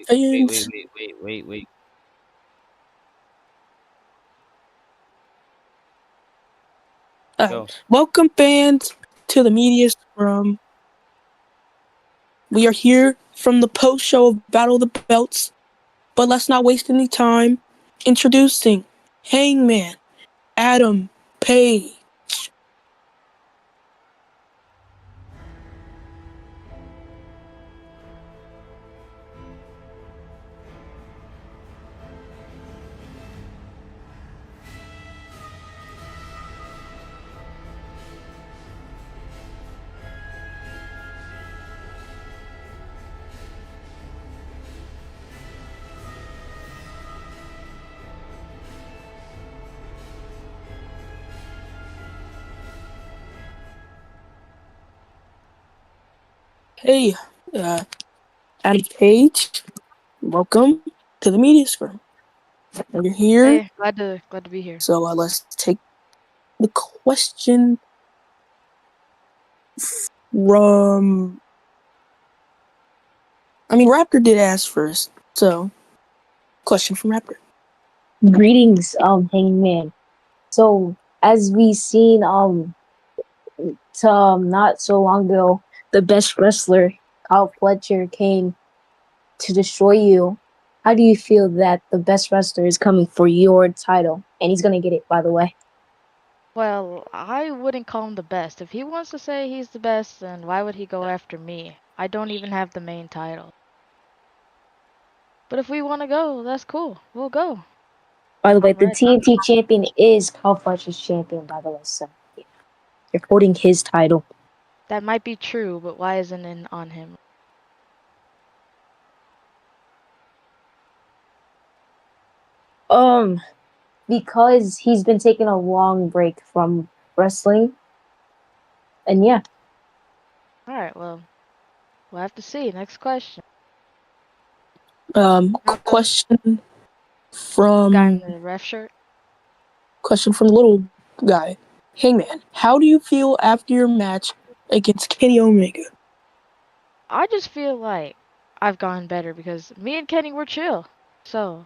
Wait, And wait, wait, wait, wait, wait. Go. welcome fans to the media scrum. We are here from the post show of Battle of the Belts, but let's not waste any time. Introducing Hangman Adam Page. Hey, uh, Adam Page. Welcome to the media scrum. You're here, Hey, glad to be here. so let's take the question from. Raptor did ask first, so question from Raptor. Greetings, Hangman. So, as we seen, not so long ago, the best wrestler, Kyle Fletcher, came to destroy you. How do you feel that the best wrestler is coming for your title? And he's gonna get it, by the way. Well, I wouldn't call him the best. If he wants to say he's the best, then why would he go after me? I don't even have the main title. But if we want to go, that's cool. We'll go. By the way, I'm the ready. TNT champion is Kyle Fletcher's champion, by the way, so yeah, you're holding his title. That might be true, but why isn't it on him? Because he's been taking a long break from wrestling, and yeah. Alright, well, we'll have to see. Next question. Question Guy in from the ref shirt. the little guy. Hangman, how do you feel after your match against Kenny Omega? I just feel like I've gotten better because me and Kenny were chill. So,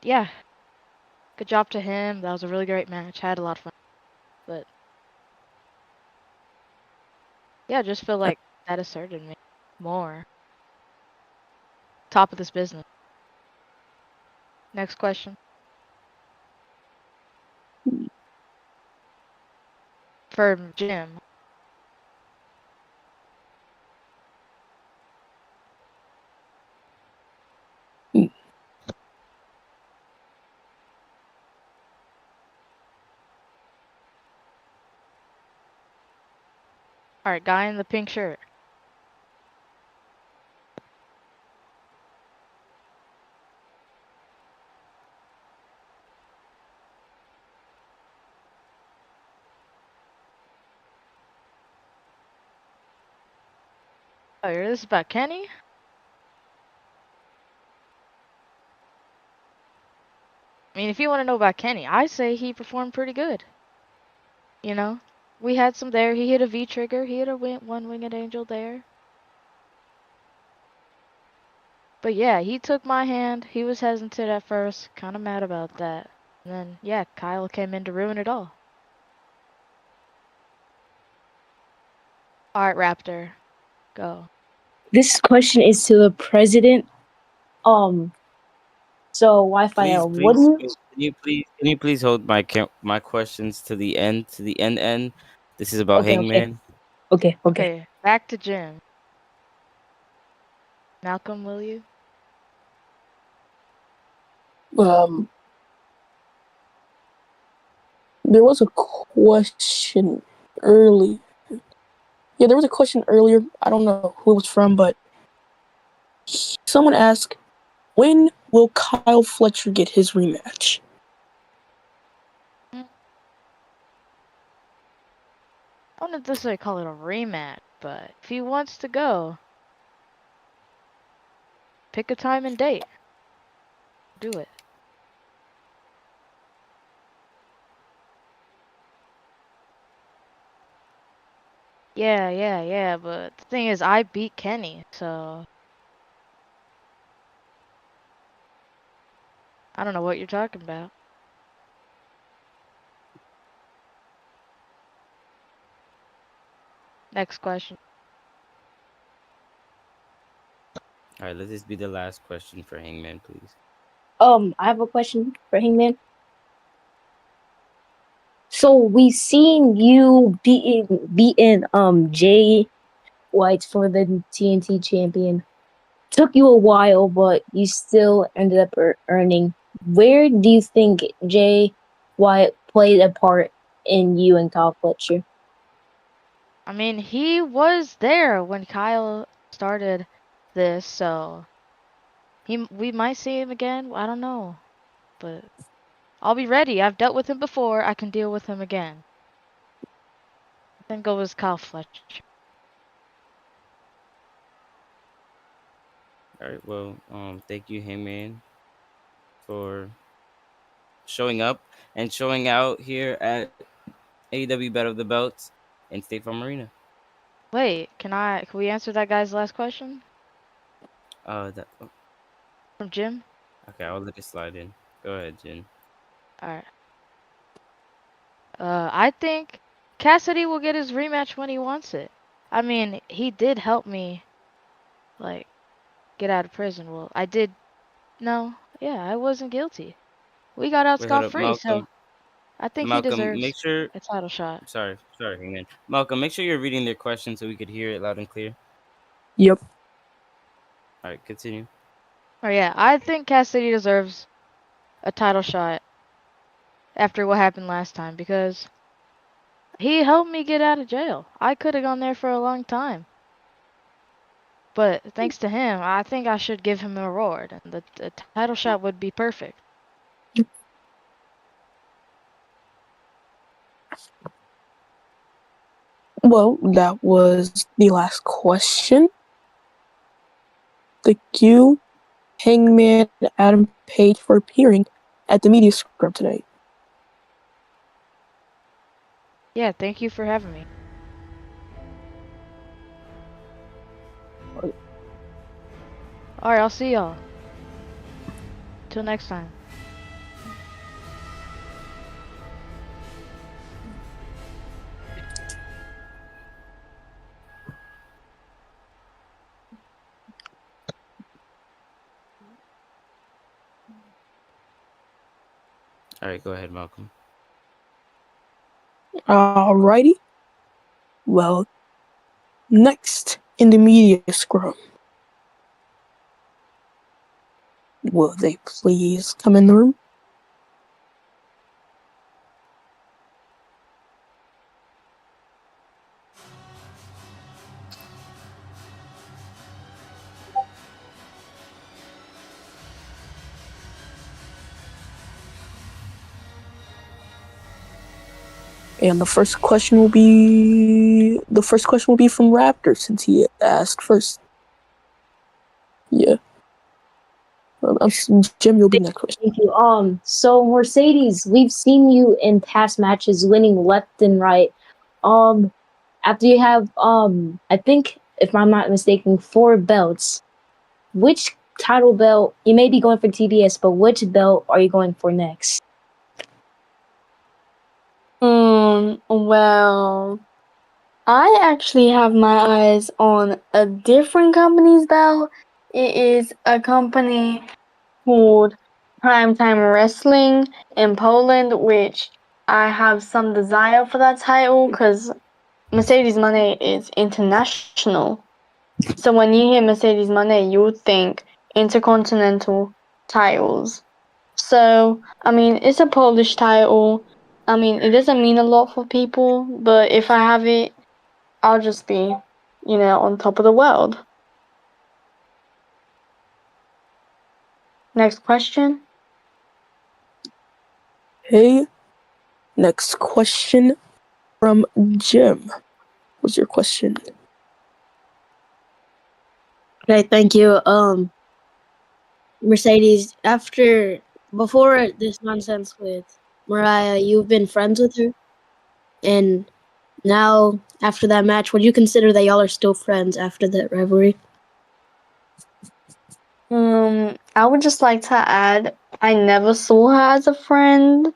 yeah. Good job to him. That was a really great match. I had a lot of fun. But, yeah, I just feel like that asserted me more. Top of this business. Next question. For Jim. Alright, guy in the pink shirt. Oh, you're this about Kenny? I mean, if you want to know about Kenny, I say he performed pretty good. You know? We had some there. He hit a V-trigger. He hit a one-winged angel there. But yeah, he took my hand. He was hesitant at first. Kind of mad about that. And then, yeah, Kyle came in to ruin it all. Alright, Raptor. Go. This question is to the president. So Wi-Fi, Please, what do please, you? wait, can you please hold my questions to the end, end. This is about Okay, okay, Hangman. okay. Okay, back to Jim. Malcolm, will you? There was a question earlier. Yeah, there was a question earlier. I don't know who it was from, but someone asked, when will Kyle Fletcher get his rematch? I don't know if this would call it a rematch, but if he wants to go, pick a time and date. Do it. Yeah, but the thing is, I beat Kenny, so I don't know what you're talking about. Next question. All right, let this be the last question for Hangman, please. I have a question for Hangman. So we seen you beating Jay White for the TNT champion. Took you a while, but you still ended up earning. Where do you think Jay White played a part in you and Kyle Fletcher? I mean, he was there when Kyle started this, so we might see him again. I don't know, but I'll be ready. I've dealt with him before. I can deal with him again. Then go with Kyle Fletcher. All right, well, thank you, Hangman, for showing up and showing out here at AEW Battle of the Belts in State Farm Arena. Wait, can we answer that guy's last question That from Jim? okay, I'll let it slide in. Go ahead, Jin. All right. I think Cassidy will get his rematch when he wants it. I mean, he did help me, like, get out of prison. Well, I did. No, yeah, I wasn't guilty. We got out Wait, hold up, scot-free, so Malcolm. I think he Malcolm, make deserves sure. a title shot. Sorry, Hangman. Malcolm, make sure you're reading their question so we could hear it loud and clear. Yep. All right, continue. Oh yeah, I think Cassidy deserves a title shot after what happened last time because he helped me get out of jail. I could have gone there for a long time. But thanks to him, I think I should give him a reward. And the title shot would be perfect. Well, that was the last question. Thank you, Hangman Adam Page, for appearing at the media scrum tonight. Yeah, thank you for having me. Alright, I'll see y'all. Till next time. All right, go ahead, Malcolm. Alrighty. Well, next in the media scrum. Will they please come in the room? And the first question will be from Raptor since he asked first. Yeah. Jim, you'll be next question. Thank you. So Mercedes, we've seen you in past matches winning left and right. After you have I think if I'm not mistaken, 4 belts. Which title belt? You may be going for TBS, but which belt are you going for next? Well, I actually have my eyes on a different company's belt. It is a company called Primetime Wrestling in Poland, which I have some desire for that title because Mercedes Moné is international. So when you hear Mercedes Moné, you would think intercontinental titles. So, I mean, it's a Polish title. I mean, it doesn't mean a lot for people, but if I have it, I'll just be, on top of the world. Next question. Hey, next question from Jim. What's your question? Okay, thank you. Mercedes, before this nonsense with Mariah, you've been friends with her, and now after that match, would you consider that y'all are still friends after that rivalry? I would just like to add I never saw her as a friend.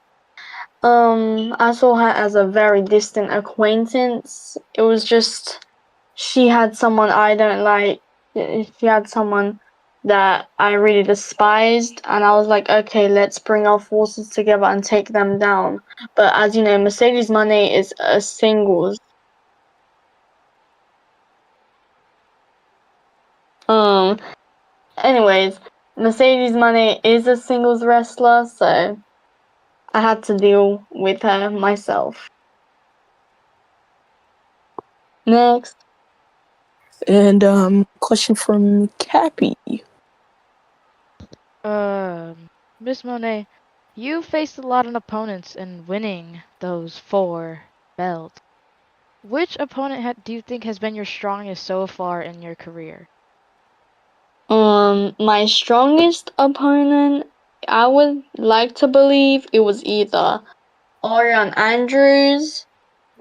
I saw her as a very distant acquaintance. It was just she had someone I don't like. She had someone that I really despised, and I was like, okay, let's bring our forces together and take them down. But as you know, Mercedes Money is a singles. Um. Anyways, Mercedes Money is a singles wrestler, so I had to deal with her myself. Next. And question from Cappy. Miss Monet, you faced a lot of opponents in winning those 4 belts. Which opponent do you think has been your strongest so far in your career? My strongest opponent, I would like to believe it was either Orion Andrews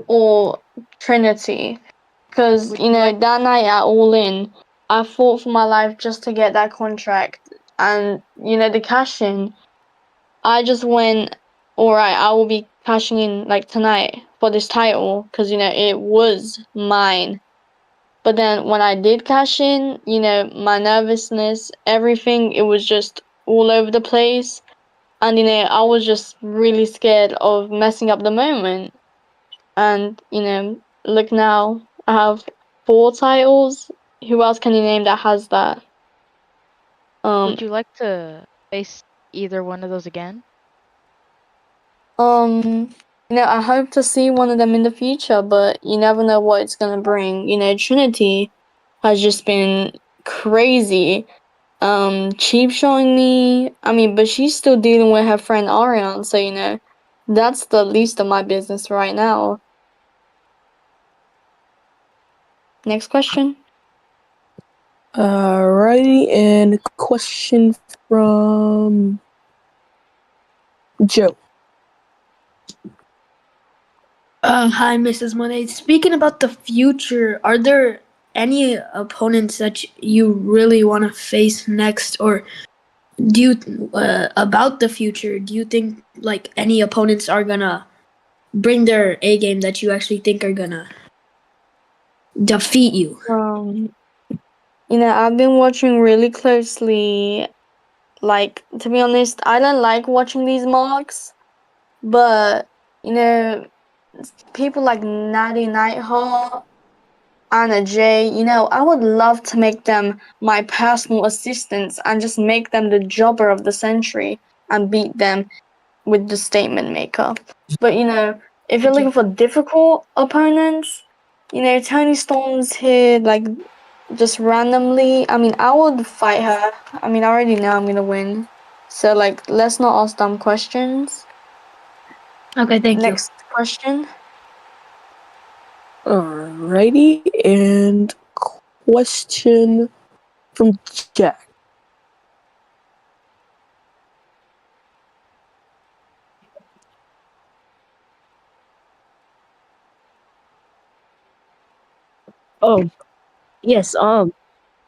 or Trinity. Because, Would you like that night at All In, I fought for my life just to get that contract. And, the cash in, I just went, alright, I will be cashing in like tonight for this title. Because, it was mine. But then when I did cash in, my nervousness, everything, it was just all over the place. And, I was just really scared of messing up the moment. And, look now, I have 4 titles. Who else can you name that has that? Um, would you like to face either one of those again? I hope to see one of them in the future, but you never know what it's gonna bring. Trinity has just been crazy. Cheap showing me. I mean, but she's still dealing with her friend Ariane, so that's the least of my business right now. Next question. Alrighty, and question from Joe. Hi, Mrs. Monet. Speaking about the future, are there any opponents that you really want to face next, or do you about the future? Do you think like any opponents are gonna bring their A game that you actually think are gonna defeat you? I've been watching really closely. Like, to be honest, I don't like watching these mocks, but people like Natty Nightheart, Anna J, I would love to make them my personal assistants and just make them the jobber of the century and beat them with the statement maker. But if you're looking for difficult opponents, Tony Storm's here like just randomly. I mean, I would fight her. I mean, I already know I'm gonna win. So like, let's not ask dumb questions. Okay, thank you. Next question. Alrighty, and question from Jack. Oh, yes.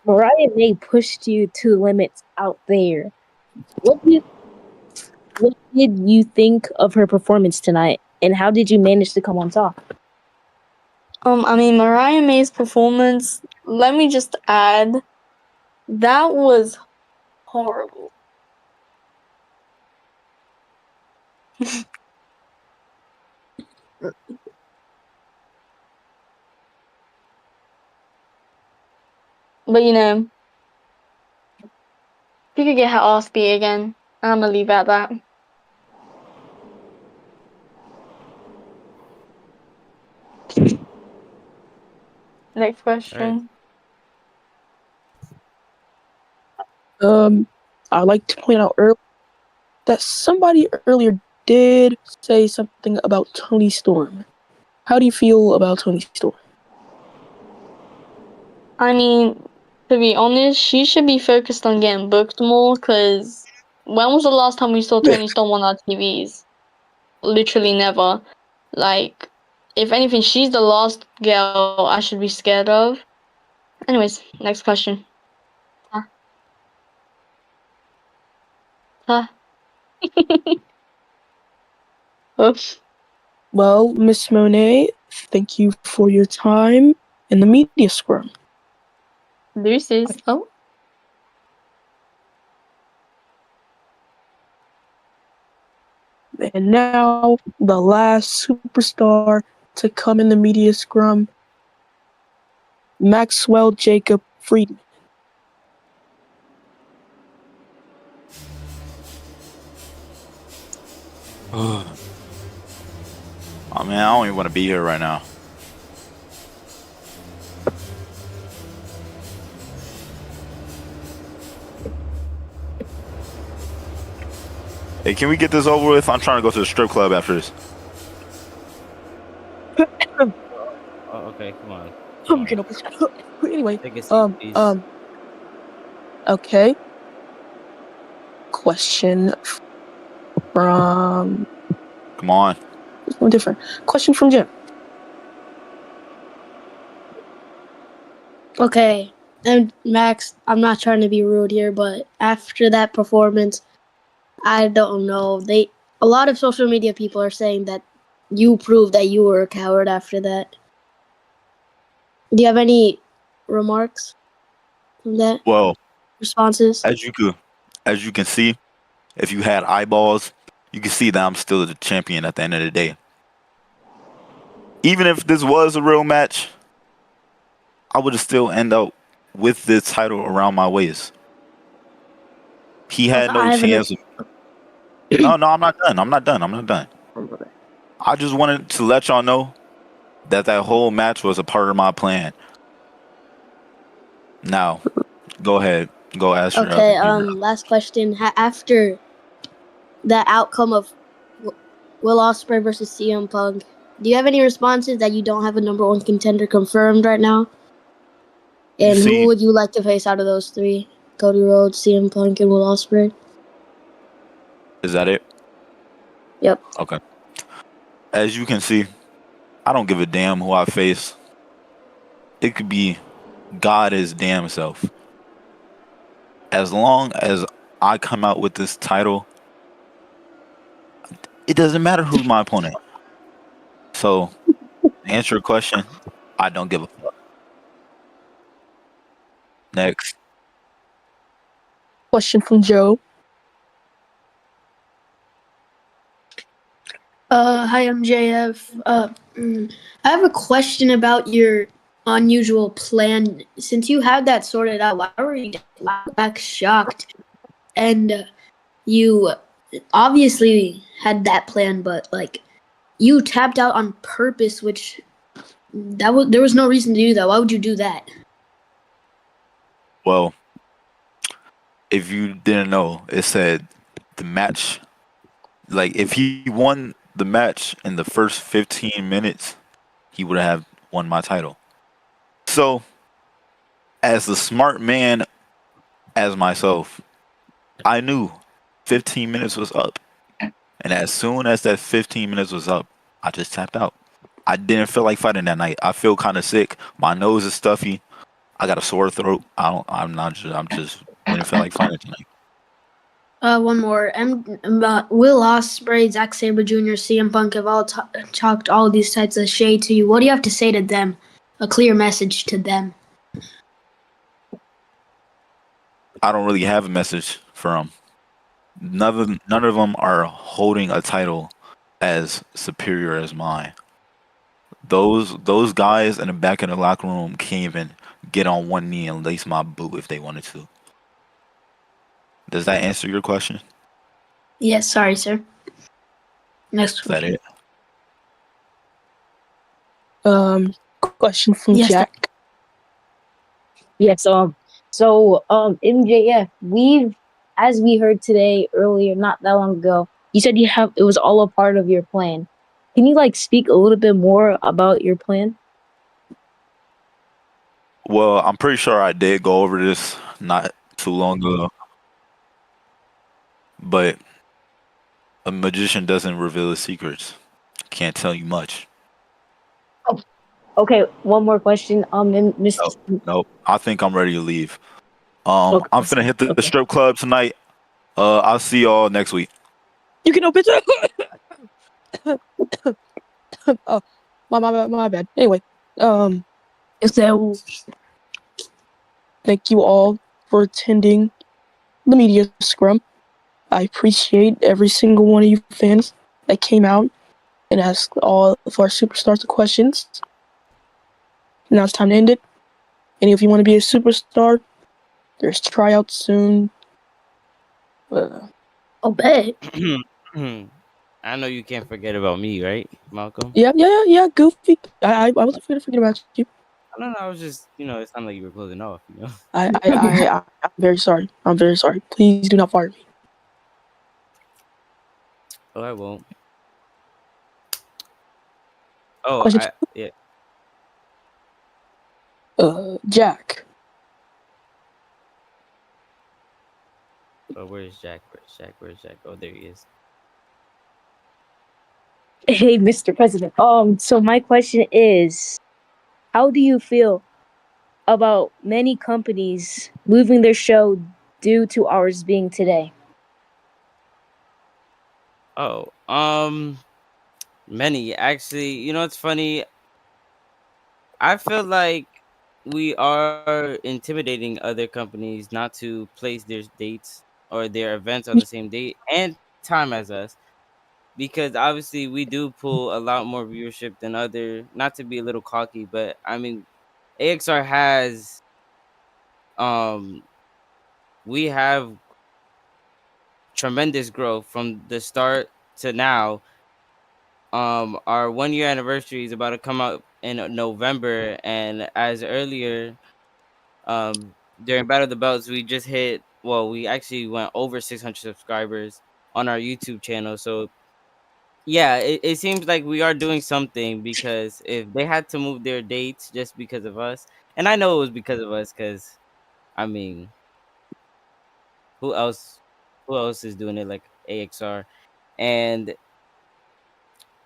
Mariah May pushed you to limits out there. What did what did you think of her performance tonight, and how did you manage to come on top? I mean, Mariah May's performance. Let me just add, that was horrible. But she could get her ass beat again. I'm gonna leave it at that. Next All right. question. I'd like to point out earlier that somebody earlier did say something about Tony Storm. How do you feel about Tony Storm? I mean, to be honest, she should be focused on getting booked more. Cause when was the last time we saw Tony Storm on our TVs? Literally never. Like, if anything, she's the last girl I should be scared of. Anyways, next question. Huh? Huh? Well, Miss Monet, thank you for your time in the media scrum. Deuces. Oh. And now, the last superstar to come in the media scrum, Maxwell Jacob Friedman. Oh man, I don't even want to be here right now. Hey, can we get this over with? I'm trying to go to the strip club after this. Oh, okay, come on. I'm gonna anyway. Take a seat, please. Okay. Question from. Come on. It's no different. Question from Jim. Okay, and Max, I'm not trying to be rude here, but after that performance, I don't know. A lot of social media people are saying that you proved that you were a coward after that. Do you have any remarks from that? Well, Responses? as you can see, if you had eyeballs, you can see that I'm still the champion at the end of the day. Even if this was a real match, I would still end up with this title around my waist. He had no chance. No, I'm not done. I'm not done. I just wanted to let y'all know that whole match was a part of my plan. Now, go ahead. Go ask your Okay, other. last question. After the outcome of Will Ospreay versus CM Punk, do you have any responses that you don't have a number one contender confirmed right now? And who would you like to face out of those three? Cody Rhodes, CM Punk, and Will Ospreay? Is that it? Yep. Okay. As you can see, I don't give a damn who I face. It could be God his damn self. As long as I come out with this title, it doesn't matter who's my opponent. So, to answer your question, I don't give a fuck. Next. Question from Joe. Hi, I'm JF. I have a question about your unusual plan. Since you had that sorted out, why were you back shocked? And you obviously had that plan, but like you tapped out on purpose, which there was no reason to do that. Why would you do that? Well, if you didn't know, it said the match. Like, if he won the match in the first 15 minutes, he would have won my title. So, as a smart man as myself, I knew 15 minutes was up. And as soon as that 15 minutes was up, I just tapped out. I didn't feel like fighting that night. I feel kind of sick. My nose is stuffy. I got a sore throat. I'm just didn't feel like fighting tonight. One more. Will Ospreay, Zack Sabre Jr., CM Punk have all talked all these types of shade to you. What do you have to say to them? A clear message to them. I don't really have a message for them. None of them are holding a title as superior as mine. Those guys in the back of the locker room can't even get on one knee and lace my boot if they wanted to. Does that answer your question? Yes, sorry, sir. Next Is that it? Question from Jack. Yes, MJF, as we heard today earlier, not that long ago, you said it was all a part of your plan. Can you speak a little bit more about your plan? Well, I'm pretty sure I did go over this not too long ago. But a magician doesn't reveal his secrets. Can't tell you much. Oh, okay, one more question. Mr. Nope. I think I'm ready to leave. I'm finna hit the strip club tonight. I'll see y'all next week. You can know, bitch. Oh, my bad. Anyway, so thank you all for attending the media scrum. I appreciate every single one of you fans that came out and asked all of our superstars the questions. Now it's time to end it. And if you want to be a superstar, there's tryouts soon. I'll bet. I know you can't forget about me, right, Malcolm? Yeah, Goofy. I wasn't going to forget about you. No, I was just, it sounded like you were closing off, I'm very sorry. I'm very sorry. Please do not fire me. Oh, I won't. Oh, Question yeah. Jack. Oh, where's Jack? Where's Jack? Oh, there he is. Hey, Mr. President. So my question is, how do you feel about many companies moving their show due to ours being today? Oh, many actually. It's funny. I feel like we are intimidating other companies not to place their dates or their events on the same date and time as us, because obviously we do pull a lot more viewership than other. Not to be a little cocky, but I mean, AXR has um we have tremendous growth from the start to now. Our 1 year anniversary is about to come out in November, and as earlier during Battle of the Belts, we just hit, well, we actually went over 600 subscribers on our YouTube channel. So yeah, it seems like we are doing something, because if they had to move their dates just because of us, and I know it was because of us, because I mean, who else is doing it like AXR? And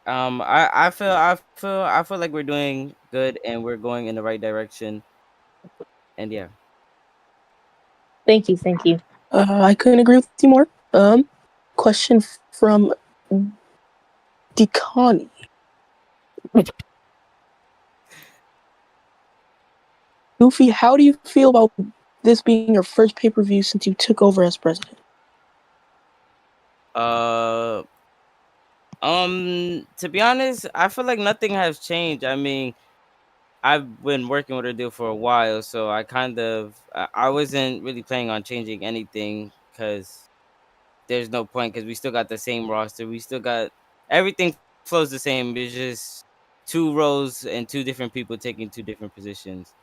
I feel like we're doing good and we're going in the right direction. And yeah. Thank you, thank you. I couldn't agree with you more. Question from Decani. Goofy, how do you feel about this being your first pay-per-view since you took over as president? Uh to be honest, I feel like nothing has changed. I mean, I've been working with her deal for a while, so I wasn't really planning on changing anything, because there's no point, because we still got the same roster. We still got everything flows the same. It's just two roles and two different people taking two different positions.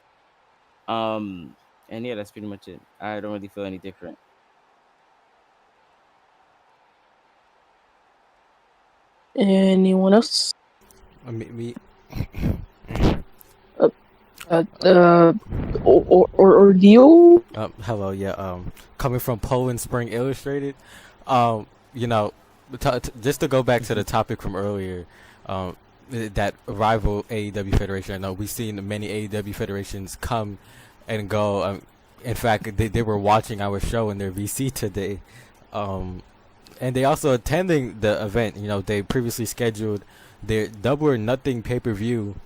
Um, and yeah, that's pretty much it. I don't really feel any different. Anyone else? Me. Ordeal? Hello. Yeah. Coming from Poland Spring Illustrated. You know, just to go back to the topic from earlier, that rival AEW federation. I know we've seen many AEW federations come and go. In fact, they were watching our show in their VC today. And they also attending the event. They previously scheduled their Double or Nothing pay-per-view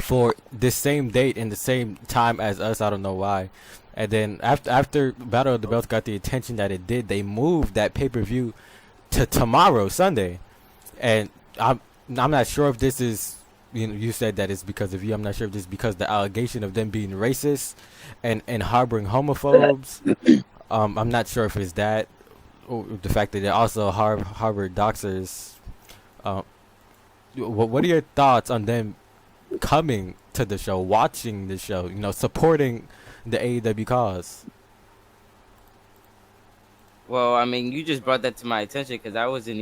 for this same date and the same time as us. I don't know why. And then after Battle of the Belts got the attention that it did, they moved that pay-per-view to tomorrow, Sunday. And I'm not sure if this is, you said that it's because of you. I'm not sure if this is because the allegation of them being racist and harboring homophobes. I'm not sure if it's that, or the fact that they also harbor doxers. What are your thoughts on them coming to the show, watching the show, supporting the AEW cause? Well, I mean, you just brought that to my attention, because I didn't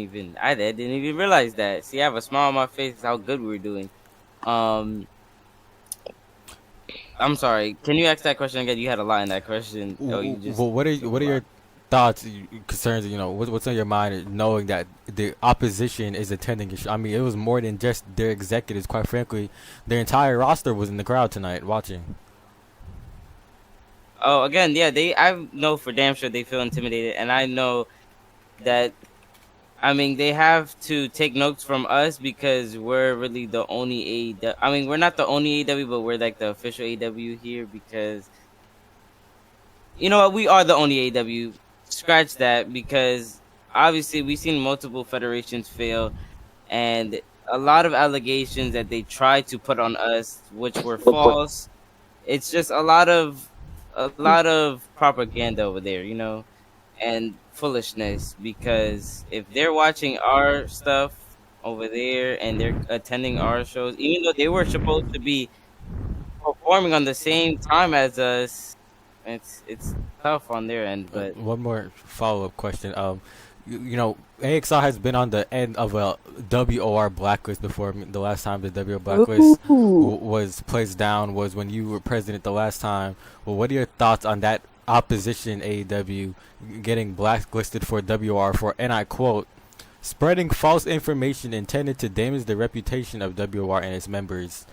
even realize that. See, I have a smile on my face. How good we were doing. I'm sorry. Can you ask that question again? You had a lot in that question. Oh, you just. Well, what are your thoughts, concerns? What's on your mind, knowing that the opposition is attending your show? I mean, it was more than just their executives. Quite frankly, their entire roster was in the crowd tonight watching. Oh, again, yeah. I know for damn sure they feel intimidated, and I know that I mean, they have to take notes from us because we're really the only AEW. I mean, we're not the only AEW, but we're like the official AEW here because you know what? We are the only AEW. Scratch that because obviously we've seen multiple federations fail and a lot of allegations that they tried to put on us, which were false. It's just a lot of propaganda over there, and foolishness because if they're watching our stuff over there and they're attending our shows, even though they were supposed to be performing on the same time as us, it's tough on their end. But One more follow up question. AXR has been on the end of a WOR blacklist before. I mean, the last time the WOR blacklist Ooh. was placed down was when you were president the last time. Well, what are your thoughts on that opposition AEW getting blacklisted for WR for, and I quote, spreading false information intended to damage the reputation of WR and its members,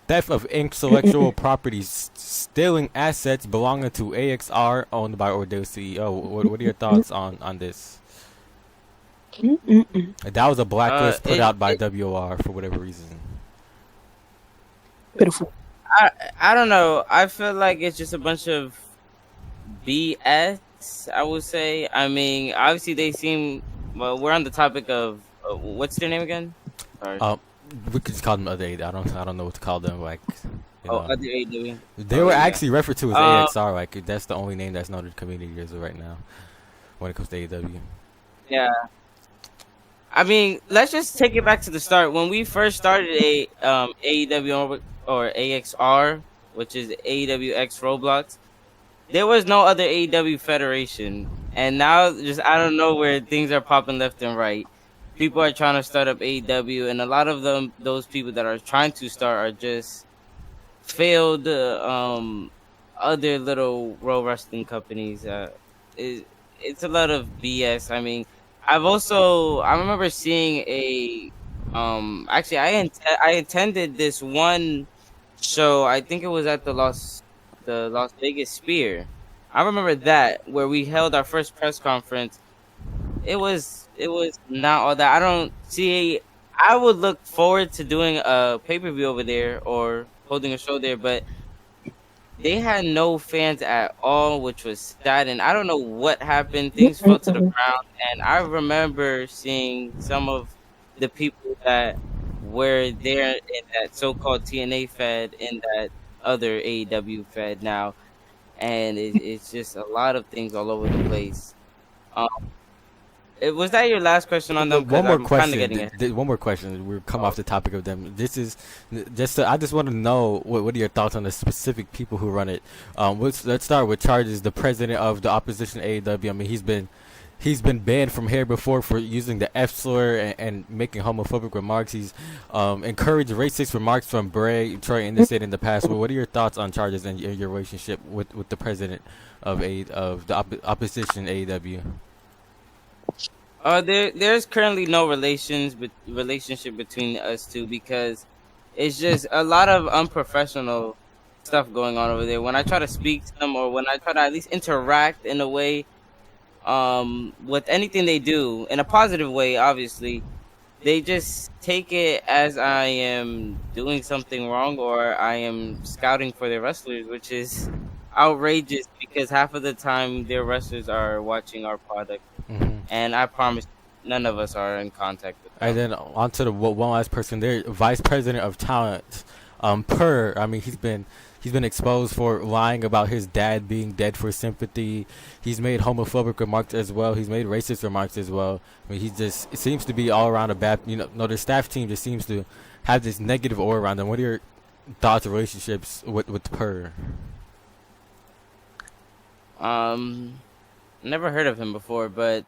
theft of intellectual property, stealing assets belonging to AXR owned by Ordeal's CEO. What are your thoughts on this? That was a blacklist put it, out by it WR for whatever reason. Pitiful. I I don't know. I feel like it's just a bunch of BS. I would say. I mean, obviously they seem. Well, we're on the topic of what's their name again? Sorry. Um, we could just call them other. I don't know what to call them. Like, you Oh, know, other AEW. they Oh were yeah. actually referred to as Um. AXR. Like, that's the only name that's known to the community as of right now when it comes to AEW. Yeah. I mean, let's just take it back to the start. When we first started AEW or AXR, which is AEWX Roblox, there was no other AEW federation, and now just out of nowhere, things are popping left and right. People are trying to start up AEW, and a lot of those people that are trying to start, are just failed other little pro wrestling companies. It's a lot of BS. I mean, I remember seeing a actually I attended this one show. I think it was at the Las Vegas Sphere. I remember that where we held our first press conference. It was not all that. I don't see. I would look forward to doing a pay per view over there or holding a show there, but they had no fans at all, which was sad. And I don't know what happened. Things fell to the ground, and I remember seeing some of the people that were there in that so-called TNA Fed in that other AEW Fed now, and it's just a lot of things all over the place. Um, was that your last question on them? Because One more I'm kind of question. getting it. One more question. We'll come Oh, off the topic of them. This is I just want to know what are your thoughts on the specific people who run it. Let's start with Charges, the president of the opposition AEW. I mean, he's been banned from here before for using the F slur and making homophobic remarks. He's encouraged racist remarks from Bray, Troy, and the state in the past. Well, what are your thoughts on Charges and your relationship with the president of opposition AEW? there's currently no relationship between us two because it's just a lot of unprofessional stuff going on over there. When I try to speak to them or when I try to at least interact in a way, with anything they do in a positive way, obviously, they just take it as I am doing something wrong or I am scouting for their wrestlers, which is outrageous because half of the time their wrestlers are watching our product, Hmm. and I promise none of us are in contact with And them. then on to the one last person there, vice president of talent, I mean, he's been exposed for lying about his dad being dead for sympathy. He's made homophobic remarks as well. He's made racist remarks as well. I mean, it seems to be all around a bad. No, their staff team just seems to have this negative aura around them. What are your thoughts, relationships with Per? Um, Never heard of him before, but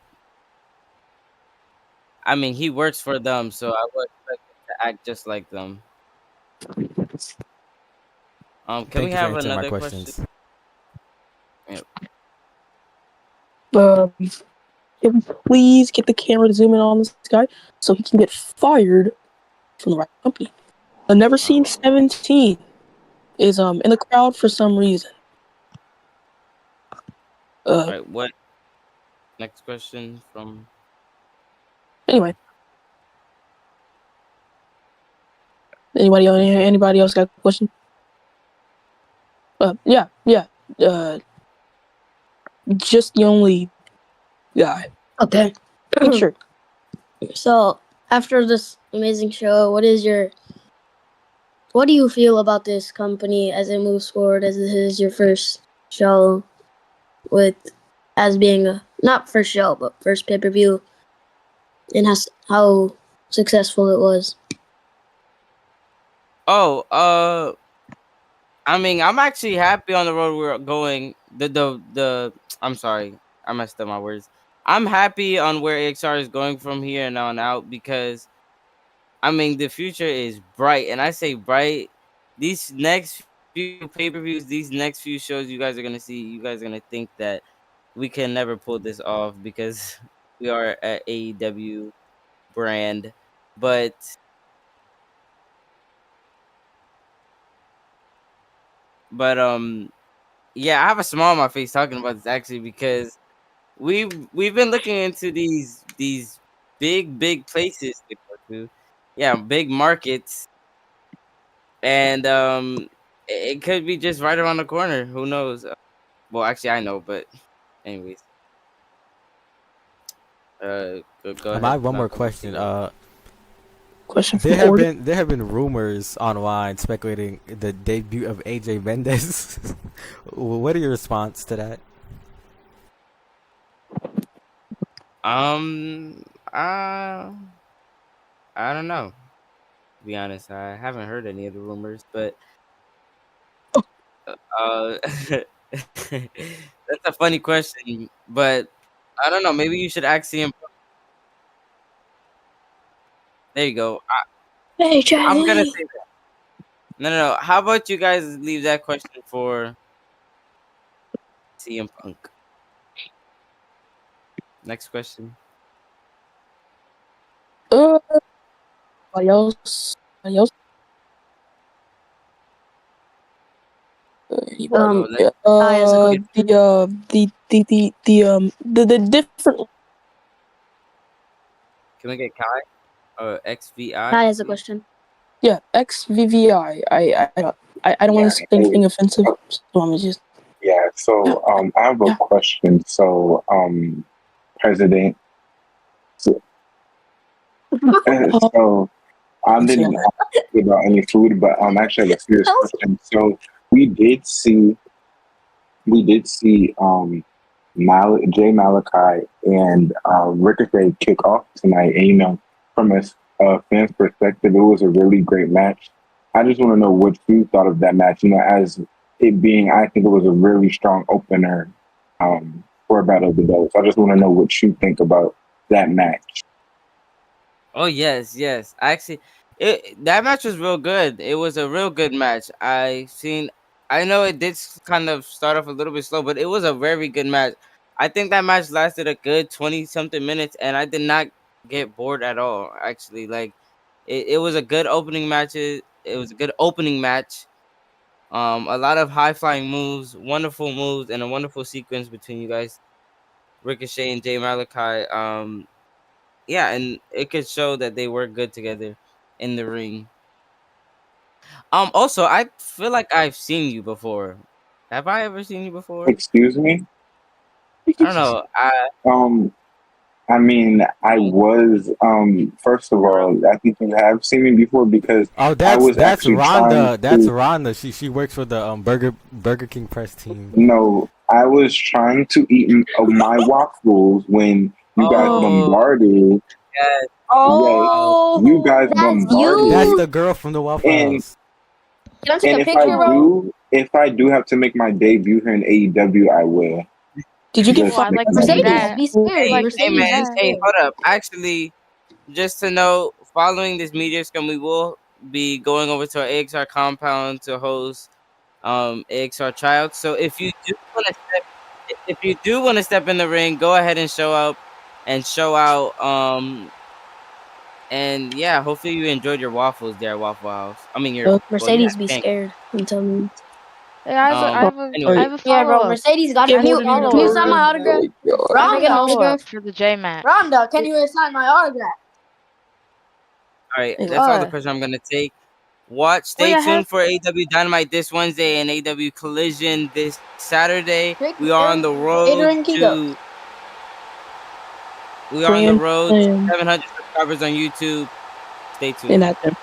I mean, he works for them, so I would expect him to act just like them. Can we Thank you for have answering my another question? questions. Yeah. Can we please get the camera to zoom in on this guy so he can get fired from the right company? I've never seen 17 is in the crowd for some reason. All right, what next question from? Anyway, anybody else got a question? Yeah. Uh, just the only guy. Okay. Sure. So after this amazing show, what do you feel about this company as it moves forward? As this is your first show with as being a not first show but first pay per view, and how successful it was. Oh, I mean, I'm actually happy on the road we're going. The I'm sorry, I messed up my words. I'm happy on where AXR is going from here and on out because I mean the future is bright, and I say bright. These next few pay-per-views, these next few shows you guys are gonna see, you guys are gonna think that we can never pull this off because we are a AEW brand, but but yeah, I have a smile on my face talking about this actually because we've been looking into these big places to go to, yeah, big markets, and it could be just right around the corner. Who knows? Well, actually, I know, but anyways, go I ahead, have one more Malcolm. Take question. it away. Question There from have Order. been rumors online speculating the debut of AJ Mendez. What are your response to that? Um, uh, I don't know. To be honest, I haven't heard any of the rumors, but that's a funny question. But I don't know. Maybe you should ask him. There you go. Hey I'm gonna Charlie. say that. No. How about you guys leave that question for CM Punk? Next question. Anybody else? Anybody else? Oh, Anybody? I has a question. The different. can we get Kai or XVI, I has a please? question. Yeah, XVVI. I don't want Yeah, to say anything offensive, so I'm just yeah. yeah, So I have a yeah. question. So President. So, Oh, so I don't say didn't that. ask about any food, but actually I have a serious question. So we did see we did see Jay Malachi and Ricochet kick off tonight. And from a fan's perspective, it was a really great match. I just want to know what you thought of that match. As it being, I think it was a really strong opener for Battle of the Bells. I just want to know what you think about that match. Oh yes. Actually, that match was real good. It was a real good match. I know it did kind of start off a little bit slow, but it was a very good match. I think that match lasted a good 20 something minutes, and I did not get bored at all. Actually, like it was a good opening match. It was a good opening match. A lot of high flying moves, wonderful moves, and a wonderful sequence between you guys, Ricochet and Jay Malachi. Yeah, and it could show that they work good together in the ring. Also, I feel like I've seen you before. Have I ever seen you before? Excuse me. I don't know. Um, I mean, I was first of all, I think you have seen me before because Oh, I that's was that's actually trying Rhonda. That's to. Rhonda. She works for the Burger King press team. No, I was trying to eat my waffles when you guys Oh, bombarded. yes. Yes, Oh, you Oh, guys that's That's bombarded, you. the girl from the Waffle and House. Can I take and a picture, bro? if I do have to make my debut here in AEW, I will. Did you get Oh, Just I'd fired make like to my see Mercedes, debut. that. be I'd scared. hey, like to hey, see Mercedes, be man. that. Hey, scared. hold up. Actually, just to know, following this media scrum, we will be going over to our AXR compound to host AXR tryouts. So if you do want to step in the ring, go ahead and show up and show out. And yeah, hopefully you enjoyed your waffles there at Waffle House. I mean, your well, you had Mercedes, be pancakes. scared. I'm telling you. Yeah, Anyway, I have a Yeah, bro. follow up. Mercedes got Get to more mute. than you Can you sign my deserve. autograph? I have a Rhonda, follow up for the J match. Rhonda, can you sign my autograph? all right, Hey, that's all the What? questions I'm gonna take. Wait, Stay I have. tuned for AW Dynamite this Wednesday and AW Collision this Saturday. Rick, We are on the road Adrian Kigo. to Grand Slam. 700 subscribers on YouTube. Stay tuned. And at them.